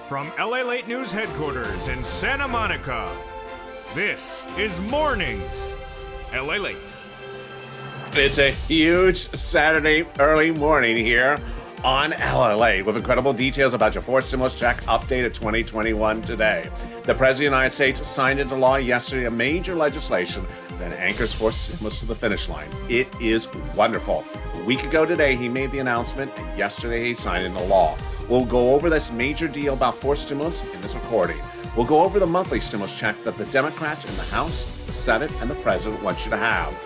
From LALATE News Headquarters in Santa Monica, this is Mornings LALATE. It's a huge Saturday early morning here on LALATE with incredible details about your fourth stimulus check updated 2021 today. The President of the United States signed into law yesterday a major legislation that anchors fourth stimulus to the finish line. It is wonderful. A week ago today, he made the announcement, and yesterday he signed into law. We'll go over this major deal about fourth stimulus in this recording. We'll go over the monthly stimulus check that the Democrats in the House, the Senate, and the President want you to have.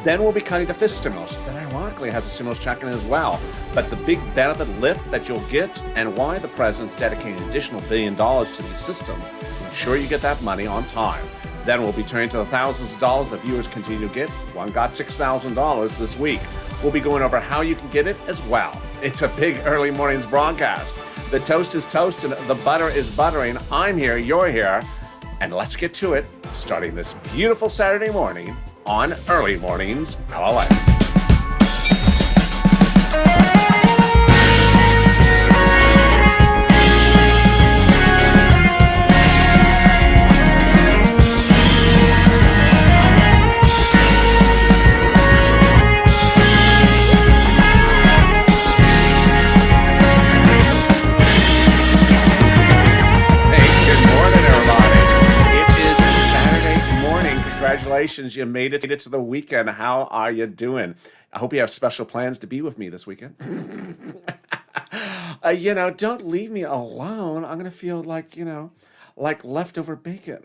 Then we'll be cutting the fifth stimulus that ironically has a stimulus check in it as well. But the big benefit lift that you'll get and why the President's dedicating an additional $1 billion to the system to ensure you get that money on time. Then we'll be turning to the thousands of dollars that viewers continue to get. One got $6,000 this week. We'll be going over how you can get it as well. It's a big early mornings broadcast. The toast is toasting, the butter is buttering. I'm here, you're here, and let's get to it, starting this beautiful Saturday morning on Early Mornings LALATE. Congratulations, you made it to the weekend. How are you doing? I hope you have special plans to be with me this weekend. Don't leave me alone. I'm going to feel like leftover bacon.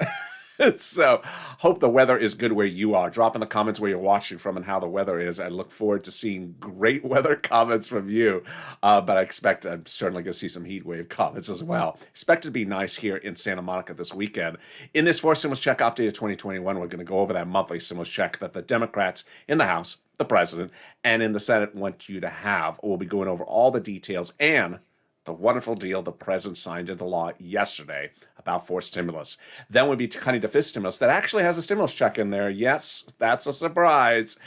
So, hope the weather is good where you are. Drop in the comments where you're watching from and how the weather is. I look forward to seeing great weather comments from you. But I'm certainly going to see some heat wave comments as well. Expect it to be nice here in Santa Monica this weekend. In this fourth stimulus check update of 2021, we're going to go over that monthly stimulus check that the Democrats in the House, the President, and in the Senate want you to have. We'll be going over all the details and the wonderful deal the President signed into law yesterday about fourth stimulus. Then we'll be cutting to fifth stimulus that actually has a stimulus check in there. Yes, that's a surprise.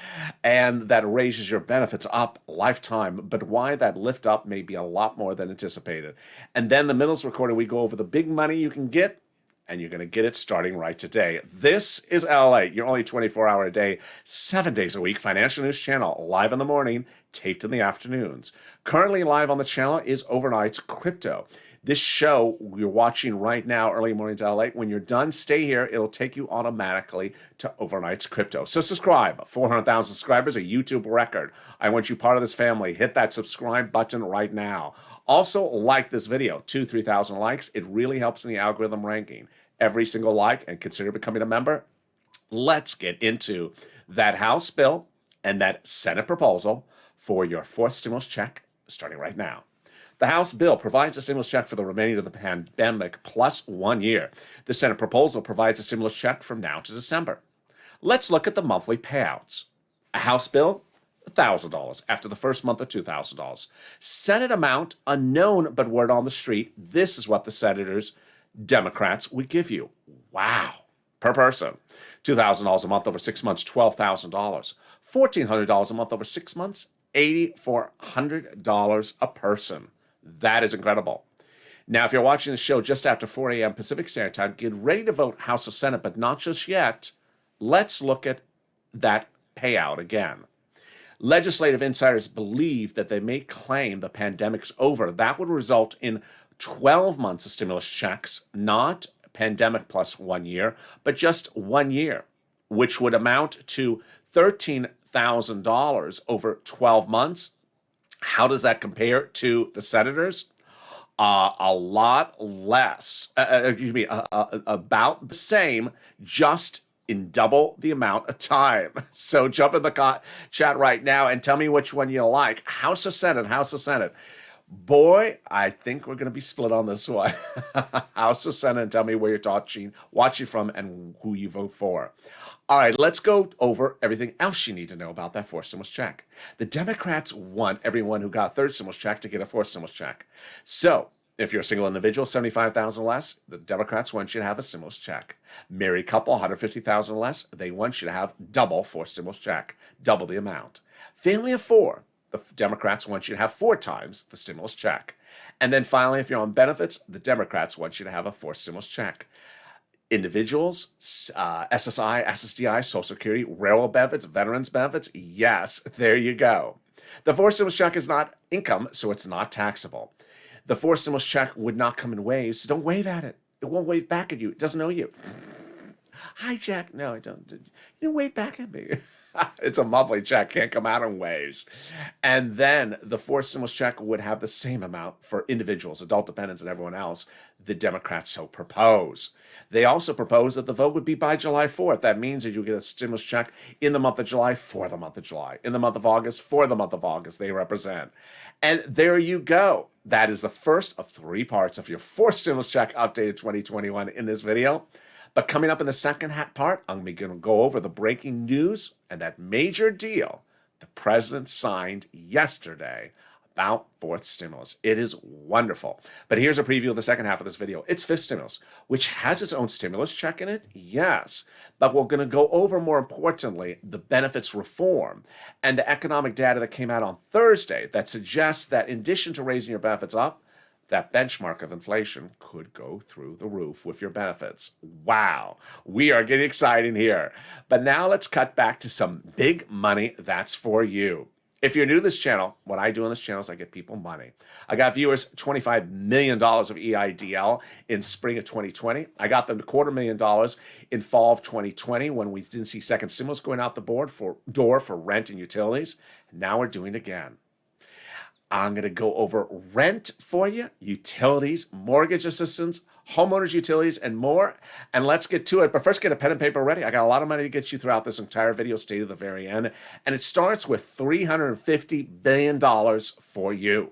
And that raises your benefits up lifetime, but why that lift up may be a lot more than anticipated. And then the middle's recording, we go over the big money you can get, and you're going to get it starting right today. This is LALATE, your only 24-hour a day, 7 days a week financial news channel, live in the morning, taped in the afternoons. Currently live on the channel is Overnight's Crypto. This show you're watching right now, Early Mornings LALATE, when you're done, stay here. It'll take you automatically to Overnight's Crypto. So subscribe. 400,000 subscribers, a YouTube record. I want you part of this family. Hit that subscribe button right now. Also, like this video. 3,000 likes. It really helps in the algorithm ranking. Every single like, and consider becoming a member. Let's get into that House bill and that Senate proposal for your fourth stimulus check starting right now. The House bill provides a stimulus check for the remainder of the pandemic plus 1 year. The Senate proposal provides a stimulus check from now to December. Let's look at the monthly payouts. A House bill, $1,000 after the first month of $2,000. Senate amount unknown, but word on the street. This is what the senators, Democrats, would give you. Wow. Per person. $2,000 a month over 6 months, $12,000. $1,400 a month over 6 months, $8,400 a person. That is incredible. Now, if you're watching the show just after 4 a.m. Pacific Standard Time, get ready to vote House or Senate, but not just yet. Let's look at that payout again. Legislative insiders believe that they may claim the pandemic's over. That would result in 12 months of stimulus checks, not pandemic plus 1 year, but just 1 year, which would amount to $13,000 over 12 months. How does that compare to the senators? A lot less, about the same, just in double the amount of time. So jump in the chat right now and tell me which one you like. House or Senate, House or Senate. Boy, I think we're going to be split on this one. House or Senate, and tell me where you're watching from and who you vote for. All right, let's go over everything else you need to know about that fourth stimulus check. The Democrats want everyone who got a third stimulus check to get a fourth stimulus check. So if you're a single individual, $75,000 or less, the Democrats want you to have a stimulus check. Married couple, $150,000 or less, they want you to have double fourth stimulus check, double the amount. Family of four, the Democrats want you to have 4 times the stimulus check. And then finally, if you're on benefits, the Democrats want you to have a forced stimulus check. Individuals, SSI, SSDI, Social Security, railroad benefits, veterans benefits, yes, there you go. The forced stimulus check is not income, so it's not taxable. The forced stimulus check would not come in waves, so don't wave at it. It won't wave back at you. It doesn't know you. Hi, Jack. No, I don't. You didn't wave back at me. It's a monthly check, can't come out in waves. And then the forced stimulus check would have the same amount for individuals, adult dependents, and everyone else. The Democrats so propose. They also propose that the vote would be by July 4th. That means that you get a stimulus check in the month of July for the month of July, in the month of August for the month of August they represent. And there you go. That is the first of 3 parts of your forced stimulus check updated 2021 in this video. But coming up in the second part, I'm going to go over the breaking news and that major deal the president signed yesterday about fourth stimulus. It is wonderful. But here's a preview of the second half of this video. It's fifth stimulus, which has its own stimulus check in it, yes. But we're going to go over, more importantly, the benefits reform and the economic data that came out on Thursday that suggests that in addition to raising your benefits up, that benchmark of inflation could go through the roof with your benefits. Wow, we are getting exciting here. But now let's cut back to some big money that's for you. If you're new to this channel, what I do on this channel is I get people money. I got viewers $25 million of EIDL in spring of 2020. I got them $250,000 in fall of 2020 when we didn't see second stimulus going out the door for rent and utilities. Now we're doing it again. I'm going to go over rent for you, utilities, mortgage assistance, homeowners utilities, and more. And let's get to it. But first, get a pen and paper ready. I got a lot of money to get you throughout this entire video. Stay to the very end. And it starts with $350 billion for you.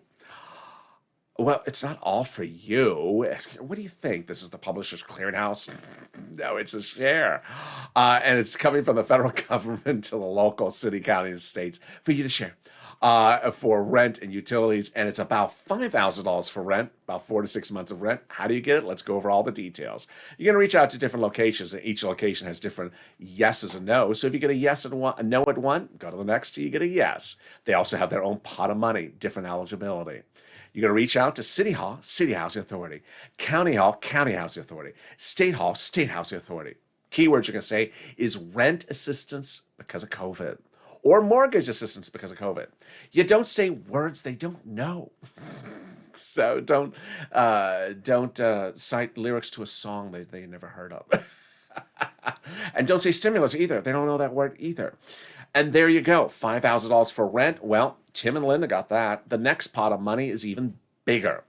Well, it's not all for you. What do you think? This is the Publishers Clearinghouse? No, it's a share. And it's coming from the federal government to the local city, county, and states for you to share. For rent and utilities, and it's about $5,000 for rent, about 4 to 6 months of rent. How do you get it? Let's go over all the details. You're going to reach out to different locations, and each location has different yeses and no's. So if you get a yes and a no at one, go to the next till you get a yes. They also have their own pot of money, different eligibility. You're going to reach out to City Hall, City Housing Authority, County Hall, County Housing Authority, State Hall, State Housing Authority. Keywords you're going to say is rent assistance because of COVID, or mortgage assistance because of COVID. You don't say words they don't know. So don't cite lyrics to a song they never heard of. And don't say stimulus either. They don't know that word either. And there you go, $5,000 for rent. Well, Tim and Linda got that. The next pot of money is even bigger.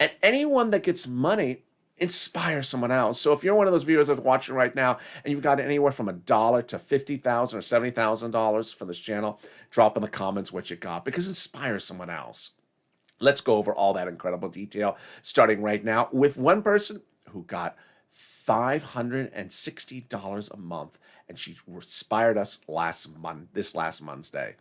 And anyone that gets money inspire someone else. So if you're one of those viewers that's watching right now and you've got anywhere from $1 to $50,000 or $70,000 for this channel, drop in the comments what you got, because inspire someone else. Let's go over all that incredible detail, starting right now with one person who got $560 a month, and she inspired us this last Monday.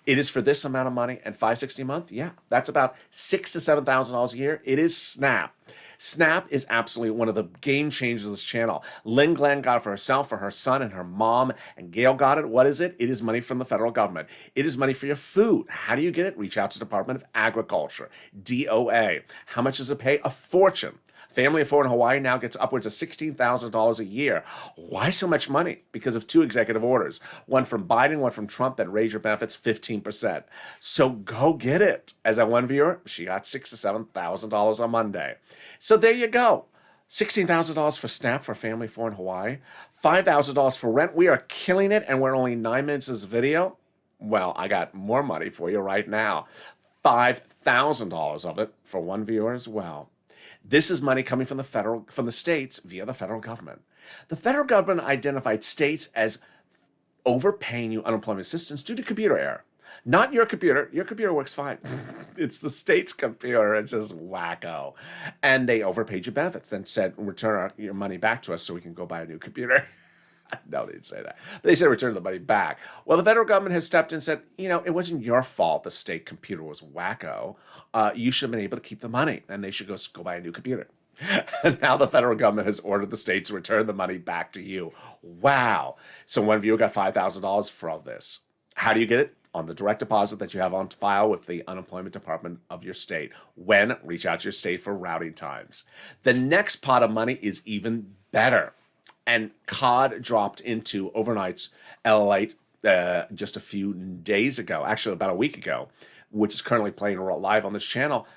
It is for this amount of money, and $560 a month, yeah, that's about $6,000 to $7,000 a year. It is Snap. Snap is absolutely one of the game changers of this channel. Lynn Glenn got it for herself, for her son, and her mom, and Gail got it. What is it? It is money from the federal government. It is money for your food. How do you get it? Reach out to the Department of Agriculture, DOA. How much does it pay? A fortune. Family of 4 in Hawaii now gets upwards of $16,000 a year. Why so much money? Because of 2 executive orders. One from Biden, one from Trump, that raise your benefits 15%. So go get it. As that one viewer, she got $6,000 to $7,000 on Monday. So there you go. $16,000 for SNAP for family of 4 in Hawaii. $5,000 for rent. We are killing it, and we're only 9 minutes of this video. Well, I got more money for you right now. $5,000 of it for one viewer as well. This is money coming from the states via the federal government. The federal government identified states as overpaying you unemployment assistance due to computer error. Not your computer. Your computer works fine. It's the state's computer. It's just wacko. And they overpaid your benefits, then said, return your money back to us so we can go buy a new computer. No, they didn't say that. But they said return the money back. Well, the federal government has stepped in and said, it wasn't your fault the state computer was wacko. You should have been able to keep the money, and they should go buy a new computer. And now the federal government has ordered the states to return the money back to you. Wow. So one viewer got $5,000 for all this. How do you get it? on the direct deposit that you have on file with the unemployment department of your state. When, reach out to your state for routing times. The next pot of money is even better. And COD dropped into overnight's LALATE just a few days ago, actually about a week ago, which is currently playing live on this channel,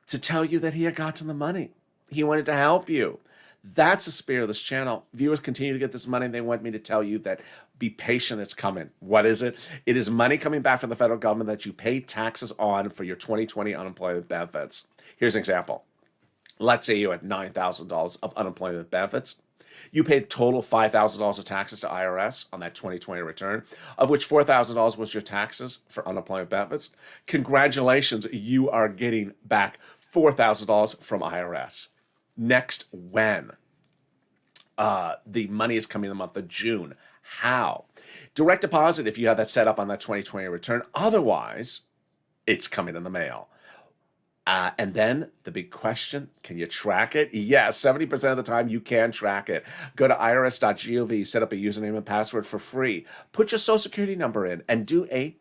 to tell you that he had gotten the money. He wanted to help you. That's the spirit of this channel. Viewers continue to get this money. They want me to tell you that be patient, it's coming. What is it? It is money coming back from the federal government that you paid taxes on for your 2020 unemployment benefits. Here's an example. Let's say you had $9,000 of unemployment benefits. You paid total $5,000 of taxes to IRS on that 2020 return, of which $4,000 was your taxes for unemployment benefits. Congratulations, you are getting back $4,000 from IRS. Next, when? The money is coming in the month of June. How? Direct deposit if you have that set up on that 2020 return. Otherwise, it's coming in the mail. And then the big question, can you track it? Yes, 70% of the time you can track it. Go to irs.gov, set up a username and password for free. Put your social security number in and do a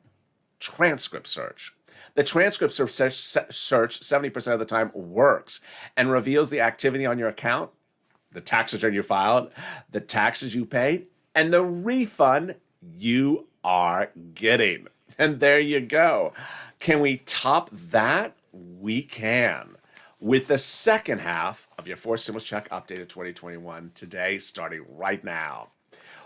transcript search. The transcript search 70% of the time works and reveals the activity on your account, the tax return you filed, the taxes you paid, and the refund you are getting. And there you go. Can we top that? We can. With the second half of your forced stimulus check updated 2021 today, starting right now.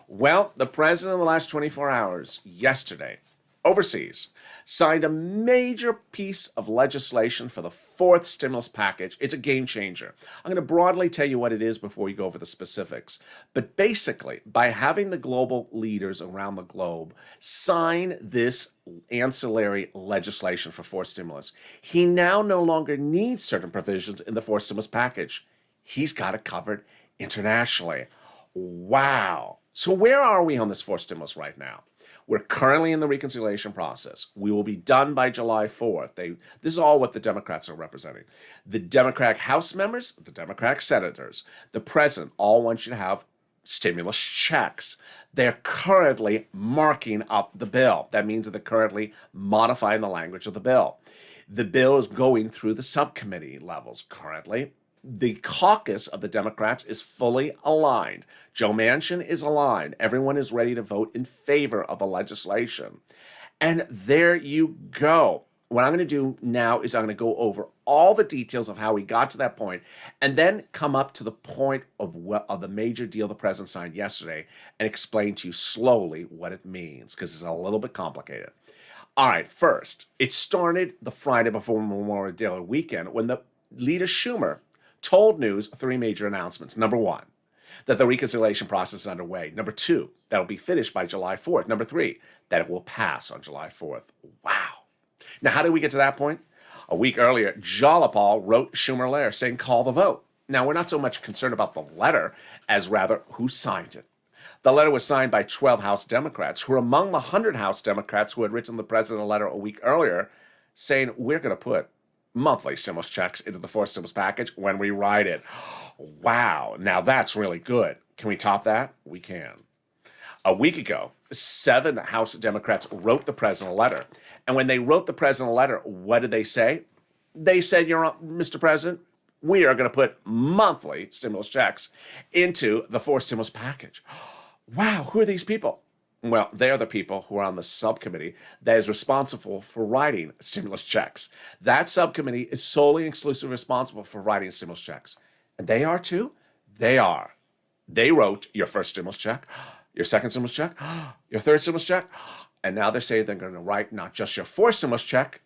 Well, the president in the last 24 hours, yesterday, overseas, signed a major piece of legislation for the fourth stimulus package. It's a game changer. I'm going to broadly tell you what it is before we go over the specifics. But basically, by having the global leaders around the globe sign this ancillary legislation for forced stimulus, he now no longer needs certain provisions in the forced stimulus package. He's got it covered internationally. Wow. So where are we on this forced stimulus right now? We're currently in the reconciliation process. We will be done by July 4th. This is all what the Democrats are representing. The Democratic House members, the Democratic senators, the president all want you to have stimulus checks. They're currently marking up the bill. That means that they're currently modifying the language of the bill. The bill is going through the subcommittee levels currently. The caucus of the Democrats is fully aligned. Joe Manchin is aligned. Everyone is ready to vote in favor of the legislation. And there you go. What I'm going to do now is I'm going to go over all the details of how we got to that point and then come up to the point of the major deal the president signed yesterday and explain to you slowly what it means because it's a little bit complicated. All right, first, it started the Friday before Memorial Day weekend when the leader Schumer told news three major announcements. Number one, that the reconciliation process is underway. Number two, that it'll be finished by July 4th. Number three, that it will pass on July 4th. Wow. Now, how did we get to that point? A week earlier, Jalopal wrote Schumer a letter saying, call the vote. Now, we're not so much concerned about the letter as rather who signed it. The letter was signed by 12 House Democrats, who were among the 100 House Democrats who had written the president a letter a week earlier saying, we're going to put monthly stimulus checks into the forced stimulus package when we write it. Wow, now that's really good. Can we top that? We can. A week ago, 7 House Democrats wrote the president a letter. And when they wrote the president a letter, what did they say? They said, Mr. President, we are going to put monthly stimulus checks into the forced stimulus package. Wow, who are these people? Well, they are the people who are on the subcommittee that is responsible for writing stimulus checks. That subcommittee is solely and exclusively responsible for writing stimulus checks. And they are too? They are. They wrote your first stimulus check, your second stimulus check, your third stimulus check, and now they say they're going to write not just your fourth stimulus check,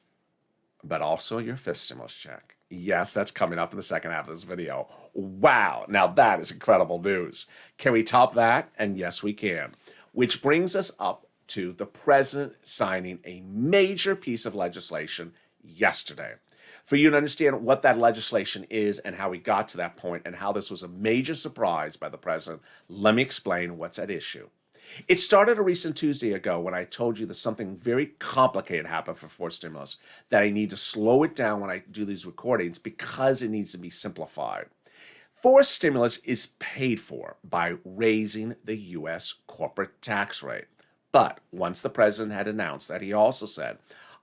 but also your fifth stimulus check. Yes, that's coming up in the second half of this video. Wow, now that is incredible news. Can we top that? And yes, we can. Which brings us up to the president signing a major piece of legislation yesterday. For you to understand what that legislation is and how we got to that point and how this was a major surprise by the president, let me explain what's at issue. It started a recent Tuesday ago when I told you that something very complicated happened for forced stimulus, that I need to slow it down when I do these recordings because it needs to be simplified. Forced stimulus is paid for by raising the U.S. corporate tax rate. But once the president had announced that, he also said,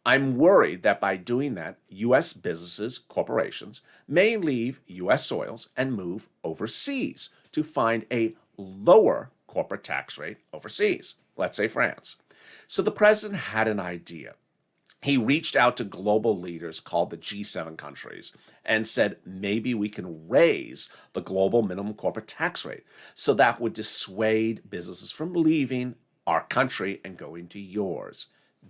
I'm worried that by doing that, U.S. businesses, corporations, may leave U.S. soils and move overseas to find a lower corporate tax rate overseas, let's say France. So the president had an idea. He reached out to global leaders called the G7 countries and said, maybe we can raise the global minimum corporate tax rate. So that would dissuade businesses from leaving our country and going to yours.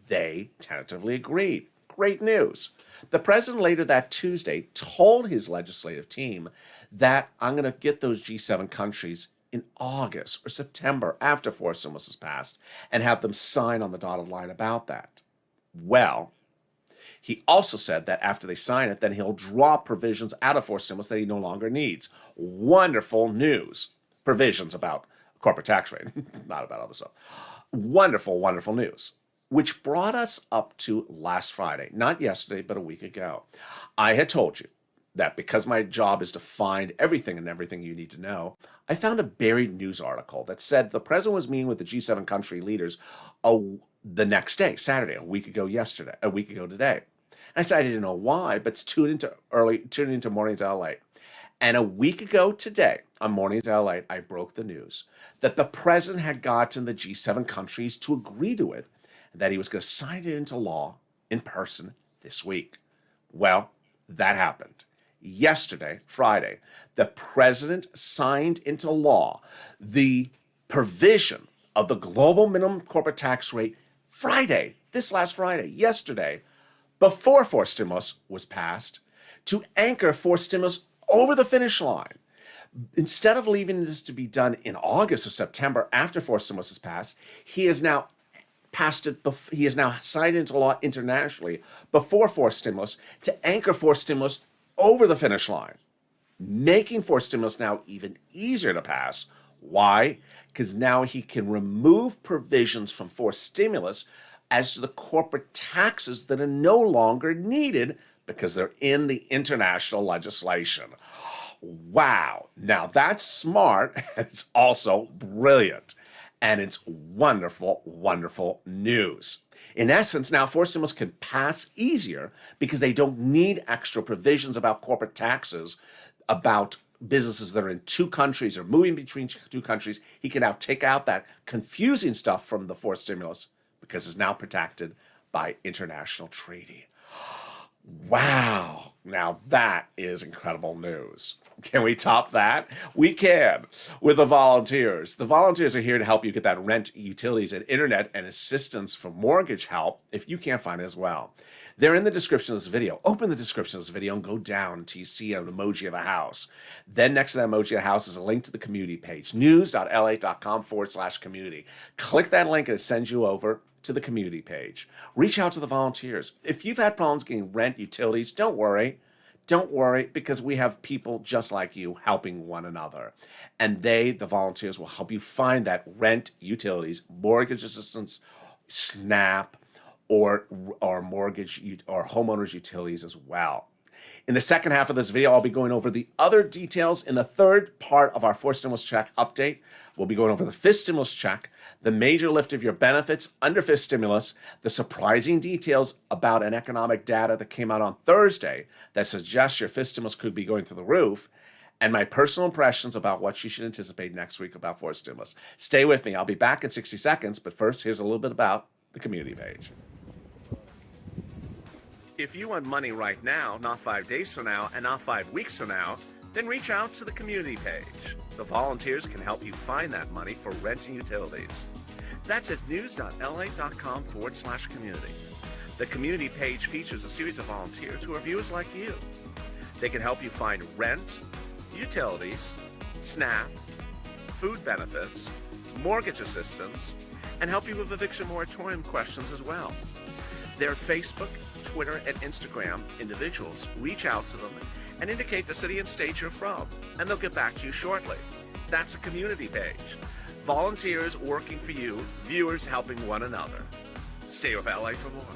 They tentatively agreed. Great news. The president later that Tuesday told his legislative team that I'm going to get those G7 countries in August or September after forced stimulus is passed and have them sign on the dotted line about that. Well, he also said that after they sign it, then he'll drop provisions out of forced stimulus that he no longer needs. Wonderful news. Provisions about corporate tax rate, not about other stuff. Wonderful, wonderful news. Which brought us up to last Friday, not yesterday, but a week ago. I had told you that because my job is to find everything you need to know, I found a buried news article that said the president was meeting with the G7 country leaders the next day, Saturday, a week ago today. And I said I didn't know why, but tune into Mornings LALATE. And a week ago today, on Mornings LALATE, I broke the news that the president had gotten the G7 countries to agree to it, that he was going to sign it into law in person this week. Well, that happened. Yesterday, Friday, the president signed into law the provision of the global minimum corporate tax rate this last Friday, yesterday, before forced stimulus was passed, to anchor forced stimulus over the finish line. Instead of leaving this to be done in August or September after forced stimulus is passed, he has now signed into law internationally before forced stimulus to anchor forced stimulus over the finish line, making forced stimulus now even easier to pass. Why? Because now he can remove provisions from forced stimulus as to the corporate taxes that are no longer needed because they're in the international legislation. Wow. Now that's smart, and it's also brilliant. And it's wonderful, wonderful news. In essence, now forced stimulus can pass easier because they don't need extra provisions about corporate taxes, about businesses that are in two countries or moving between two countries. He can now take out that confusing stuff from the forced stimulus because it's now protected by international treaty. Wow. Now that is incredible news. Can we top that? We can with the volunteers. The volunteers are here to help you get that rent, utilities, and internet and assistance for mortgage help if you can't find it as well. They're in the description of this video. Open the description of this video and go down until you see an emoji of a house. Then next to that emoji of a house is a link to the community page, news.la.com/community. Click that link and it sends you over to the community page. Reach out to the volunteers. If you've had problems getting rent, utilities, don't worry. Don't worry, because we have people just like you helping one another. And the volunteers, will help you find that rent, utilities, mortgage assistance, SNAP, or mortgage or homeowners utilities as well. In the second half of this video, I'll be going over the other details. In the third part of our fourth stimulus check update, we'll be going over the fifth stimulus check, the major lift of your benefits under fifth stimulus, the surprising details about an economic data that came out on Thursday that suggests your fifth stimulus could be going through the roof, and my personal impressions about what you should anticipate next week about fourth stimulus. Stay with me. I'll be back in 60 seconds, but first, here's a little bit about the community page. If you want money right now, not 5 days from now, and not 5 weeks from now, then reach out to the community page. The volunteers can help you find that money for rent and utilities. That's at news.la.com/community. The community page features a series of volunteers who are viewers like you. They can help you find rent, utilities, SNAP, food benefits, mortgage assistance, and help you with eviction moratorium questions as well. Their Facebook, Twitter, and Instagram individuals reach out to them and indicate the city and state you're from, and they'll get back to you shortly. That's a community page. Volunteers working for you, viewers helping one another. Stay with LA for more.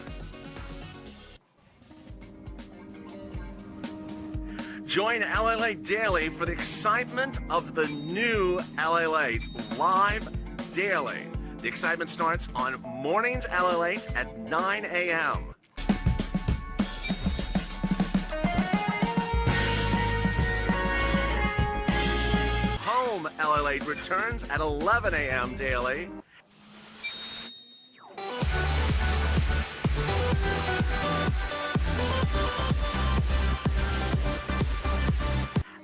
Join LALATE Daily for the excitement of the new LALATE live daily. The excitement starts on Mornings LALATE at 9 a.m. Home LALATE returns at 11 a.m. daily.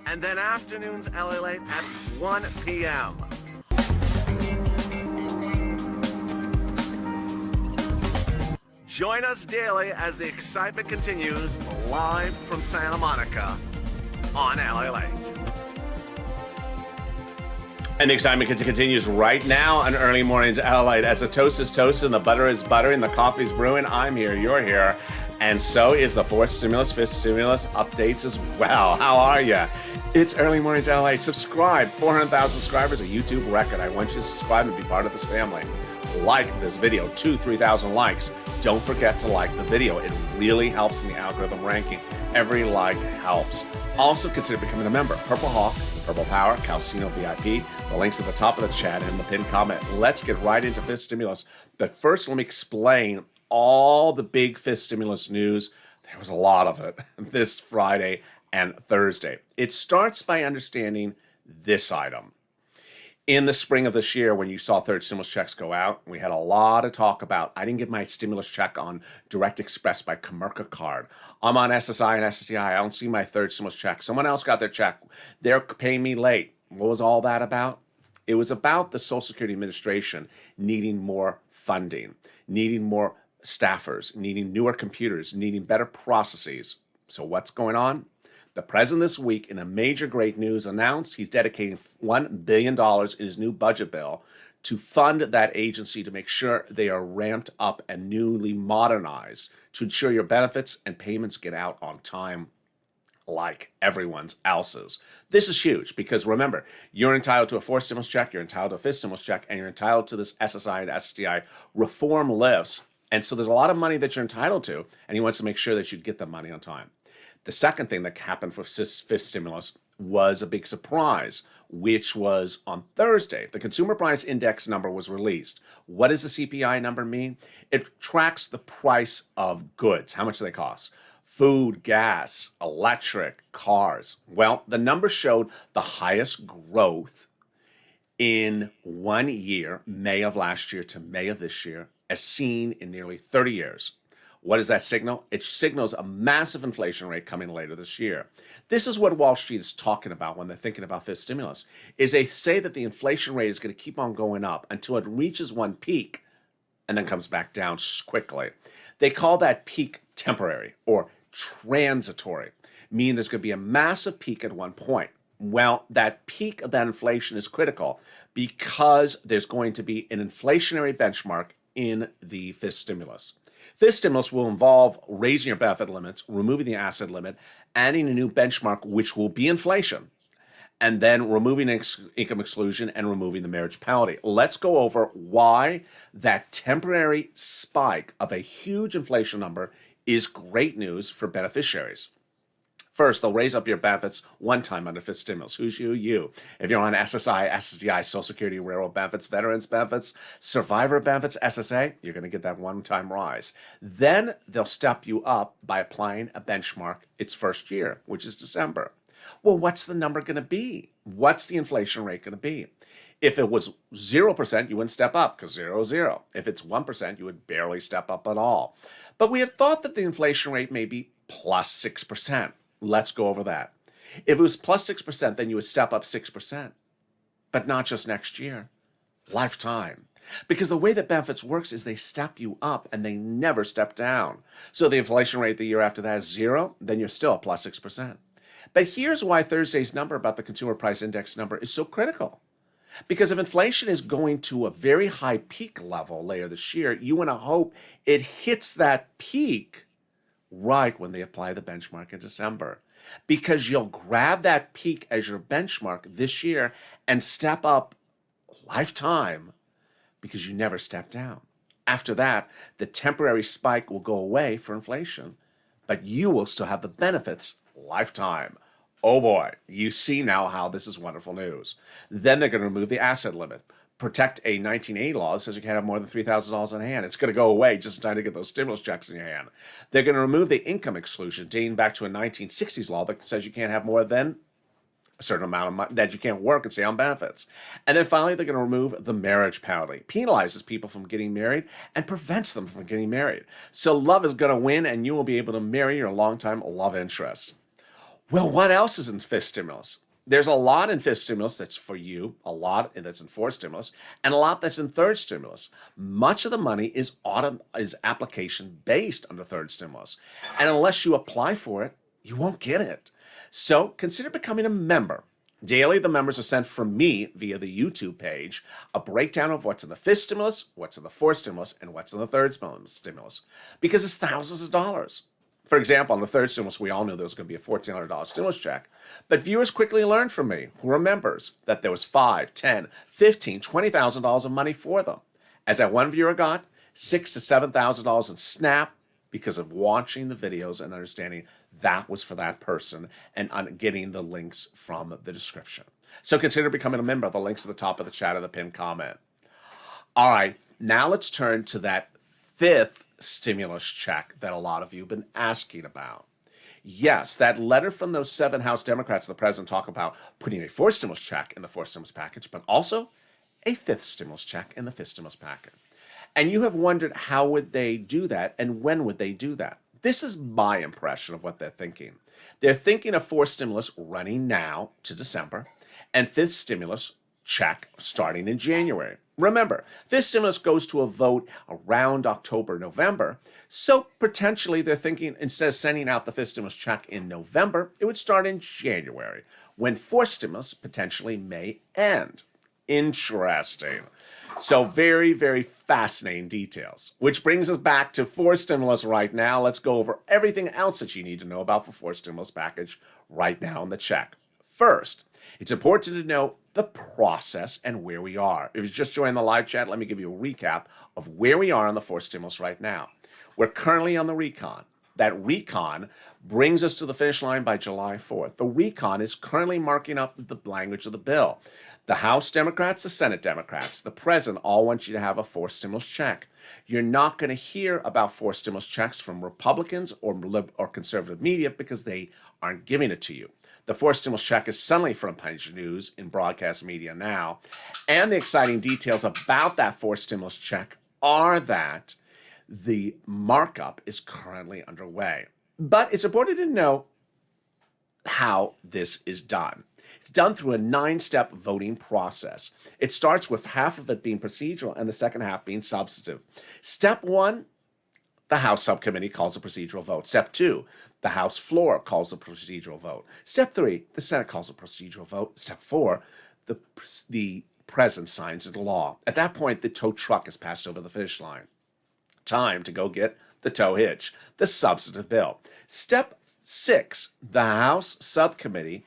And then afternoons LALATE at 1 p.m. Join us daily as the excitement continues live from Santa Monica on LALATE. And the excitement continues right now on Early Mornings LALATE. As the toast is toasted and the butter is buttering, the coffee's brewing, I'm here, you're here. And so is the fourth stimulus, fifth stimulus updates as well. How are you? It's Early Mornings LALATE. Subscribe. 400,000 subscribers, a YouTube record. I want you to subscribe and be part of this family. Like this video, 3,000 likes. Don't forget to like the video. It really helps in the algorithm ranking. Every like helps. Also consider becoming a member. Purple Hawk, Purple Power, Calcino VIP. The link's at the top of the chat and in the pinned comment. Let's get right into fifth stimulus. But first, let me explain all the big fifth stimulus news. There was a lot of it this Friday and Thursday. It starts by understanding this item. In the spring of this year, when you saw third stimulus checks go out, we had a lot of talk about, I didn't get my stimulus check on Direct Express by Comerica card. I'm on SSI and SSDI. I don't see my third stimulus check. Someone else got their check. They're paying me late. What was all that about? It was about the Social Security Administration needing more funding, needing more staffers, needing newer computers, needing better processes. So what's going on? The president this week, in a major great news, announced he's dedicating $1 billion in his new budget bill to fund that agency to make sure they are ramped up and newly modernized to ensure your benefits and payments get out on time like everyone else's. This is huge because remember, you're entitled to a fourth stimulus check, you're entitled to a fifth stimulus check, and you're entitled to this SSI and SDI reform lifts. And so there's a lot of money that you're entitled to, and he wants to make sure that you get the money on time. The second thing that happened for fifth stimulus was a big surprise, which was on Thursday. The Consumer Price Index number was released. What does the CPI number mean? It tracks the price of goods. How much do they cost? Food, gas, electric, cars. Well, the number showed the highest growth in 1 year, May of last year to May of this year, as seen in nearly 30 years. What does that signal? It signals a massive inflation rate coming later this year. This is what Wall Street is talking about when they're thinking about fifth stimulus, is they say that the inflation rate is going to keep on going up until it reaches one peak and then comes back down quickly. They call that peak temporary or transitory, meaning there's going to be a massive peak at one point. Well, that peak of that inflation is critical because there's going to be an inflationary benchmark in the fifth stimulus. Fifth stimulus will involve raising your benefit limits, removing the asset limit, adding a new benchmark, which will be inflation, and then removing income exclusion and removing the marriage penalty. Let's go over why that temporary spike of a huge inflation number is great news for beneficiaries. First, they'll raise up your benefits one time under fifth stimulus. Who's you? You. If you're on SSI, SSDI, Social Security, Railroad benefits, Veterans benefits, Survivor benefits, SSA, you're going to get that one-time rise. Then they'll step you up by applying a benchmark its first year, which is December. Well, what's the number going to be? What's the inflation rate going to be? If it was 0%, you wouldn't step up because 0 is 0. If it's 1%, you would barely step up at all. But we had thought that the inflation rate may be plus 6%. Let's go over that. If it was plus 6%, then you would step up 6%, but not just next year, lifetime. Because the way that benefits works is they step you up and they never step down. So the inflation rate the year after that is 0, then you're still at plus 6%. But here's why Thursday's number about the Consumer Price Index number is so critical. Because if inflation is going to a very high peak level later this year, you want to hope it hits that peak right when they apply the benchmark in December. Because you'll grab that peak as your benchmark this year and step up lifetime because you never step down. After that, the temporary spike will go away for inflation, but you will still have the benefits lifetime. Oh boy, you see now how this is wonderful news. Then they're going to remove the asset limit. protect a 1980 law that says you can't have more than $3,000 in hand. It's going to go away just in time to get those stimulus checks in your hand. They're going to remove the income exclusion dating back to a 1960s law that says you can't have more than a certain amount of money, that you can't work and stay on benefits. And then finally, they're going to remove the marriage penalty. Penalizes people from getting married and prevents them from getting married. So love is going to win, and you will be able to marry your longtime love interest. Well, what else is in fifth stimulus? There's a lot in fifth stimulus that's for you, a lot that's in fourth stimulus, and a lot that's in third stimulus. Much of the money is application based under third stimulus. And unless you apply for it, you won't get it. So consider becoming a member. Daily, the members are sent from me via the YouTube page a breakdown of what's in the fifth stimulus, what's in the fourth stimulus, and what's in the third stimulus, because it's thousands of dollars. For example, on the third stimulus, we all knew there was going to be a $1,400 stimulus check. But viewers quickly learned from me, who are members, that there was $5,000, $10,000, $15,000, $20,000 of money for them. As that one viewer got, $6,000 to $7,000 in SNAP because of watching the videos and understanding that was for that person and getting the links from the description. So consider becoming a member. The link's at the top of the chat or the pinned comment. All right, now let's turn to that fifth stimulus check that a lot of you have been asking about. Yes, that letter from those 7 House Democrats, the president, talk about putting a fourth stimulus check in the fourth stimulus package, but also a fifth stimulus check in the fifth stimulus package. And you have wondered how would they do that and when would they do that? This is my impression of what they're thinking. They're thinking of fourth stimulus running now to December and fifth stimulus check starting in January. Remember, fifth stimulus goes to a vote around October, November. So potentially they're thinking instead of sending out the fifth stimulus check in November, it would start in January, when fourth stimulus potentially may end. Interesting. So very, very fascinating details. Which brings us back to fourth stimulus right now. Let's go over everything else that you need to know about the fourth stimulus package right now in the check. First, it's important to know the process and where we are. If you just joined the live chat, let me give you a recap of where we are on the fourth stimulus right now. We're currently on the recon. That recon brings us to the finish line by July 4th. The recon is currently marking up the language of the bill. The House Democrats, the Senate Democrats, the President all want you to have a fourth stimulus check. You're not going to hear about fourth stimulus checks from Republicans or conservative media because they aren't giving it to you. The fourth stimulus check is suddenly front page news in broadcast media now. And the exciting details about that fourth stimulus check are that the markup is currently underway. But it's important to know how this is done. It's done through a 9-step voting process. It starts with half of it being procedural and the second half being substantive. Step 1, the House subcommittee calls a procedural vote. Step 2, the House floor calls a procedural vote. Step 3, the Senate calls a procedural vote. Step 4, the President signs into law. At that point, the tow truck is passed over the finish line. Time to go get the tow hitch, the substantive bill. Step 6, the House subcommittee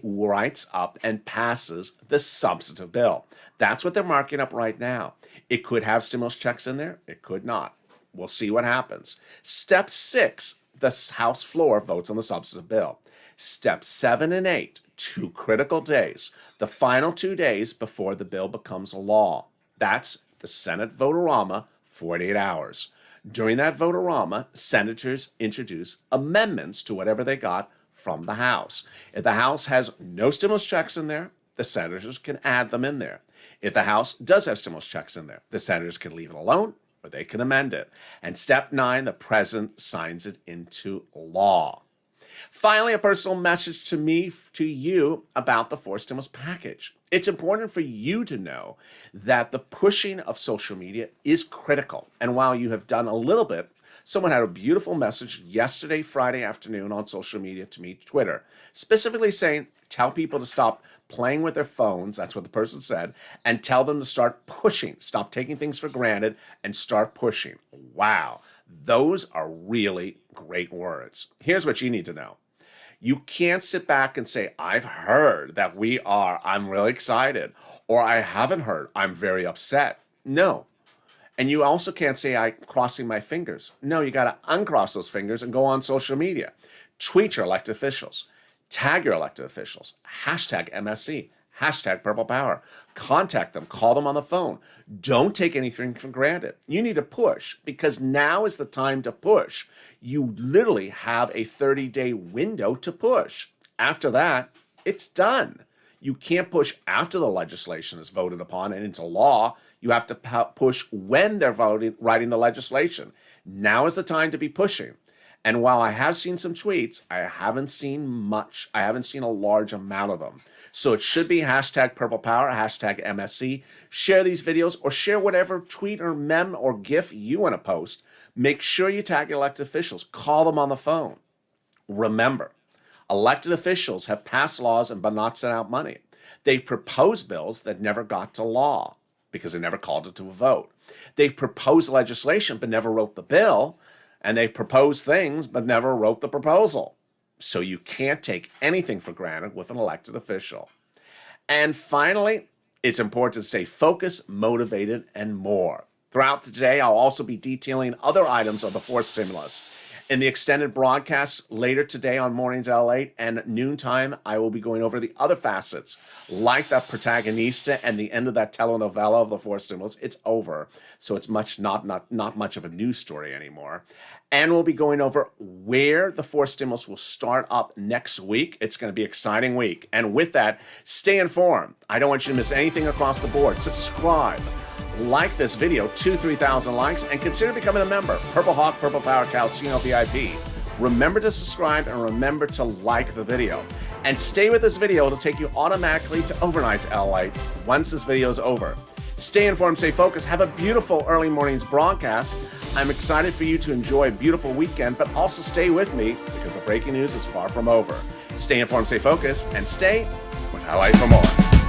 writes up and passes the substantive bill. That's what they're marking up right now. It could have stimulus checks in there. It could not. We'll see what happens. Step 6, the House floor votes on the substantive bill. Step 7 and 8, 2 critical days, the final 2 days before the bill becomes law. That's the Senate vote-a-rama, 48 hours. During that vote-a-rama, senators introduce amendments to whatever they got from the House. If the House has no stimulus checks in there, the senators can add them in there. If the House does have stimulus checks in there, the senators can leave it alone or they can amend it. And step 9, the president signs it into law. Finally, a personal message to you about the fourth stimulus package. It's important for you to know that the pushing of social media is critical. And while you have done a little bit, someone had a beautiful message yesterday, Friday afternoon on social media to me, Twitter, specifically saying, tell people to stop playing with their phones, that's what the person said, and tell them to start pushing. Stop taking things for granted and start pushing. Wow, those are really great words. Here's what you need to know. You can't sit back and say, I've heard that I'm really excited, or I haven't heard, I'm very upset. No. And you also can't say, I'm crossing my fingers. No, you got to uncross those fingers and go on social media. Tweet your elected officials. Tag your elected officials. Hashtag MSC. Hashtag Purple Power. Contact them. Call them on the phone. Don't take anything for granted. You need to push because now is the time to push. You literally have a 30-day window to push. After that, it's done. You can't push after the legislation is voted upon and into law. You have to push when they're writing the legislation. Now is the time to be pushing. And while I have seen some tweets, I haven't seen much. I haven't seen a large amount of them. So it should be hashtag Purple Power, hashtag MSC. Share these videos or share whatever tweet or meme or GIF you want to post. Make sure you tag elected officials. Call them on the phone. Remember, elected officials have passed laws but not sent out money. They've proposed bills that never got to law because they never called it to a vote. They've proposed legislation but never wrote the bill. And they've proposed things but never wrote the proposal. So you can't take anything for granted with an elected official. And finally, it's important to stay focused, motivated, and more. Throughout the day, I'll also be detailing other items of the fourth stimulus. In the extended broadcast later today on Mornings LALATE and noontime, I will be going over the other facets, like the protagonista and the end of that telenovela of the fourth stimulus. It's over, so it's not much of a news story anymore. And we'll be going over where the fourth stimulus will start up next week. It's going to be an exciting week. And with that, stay informed. I don't want you to miss anything across the board. Subscribe. Like this video, 3,000 likes, and consider becoming a member. Purple Hawk, Purple Power, Calcino VIP. Remember to subscribe and remember to like the video. And stay with this video. It'll take you automatically to Overnight's LA once this video is over. Stay informed, stay focused. Have a beautiful early morning's broadcast. I'm excited for you to enjoy a beautiful weekend, but also stay with me because the breaking news is far from over. Stay informed, stay focused, and stay with LA for more.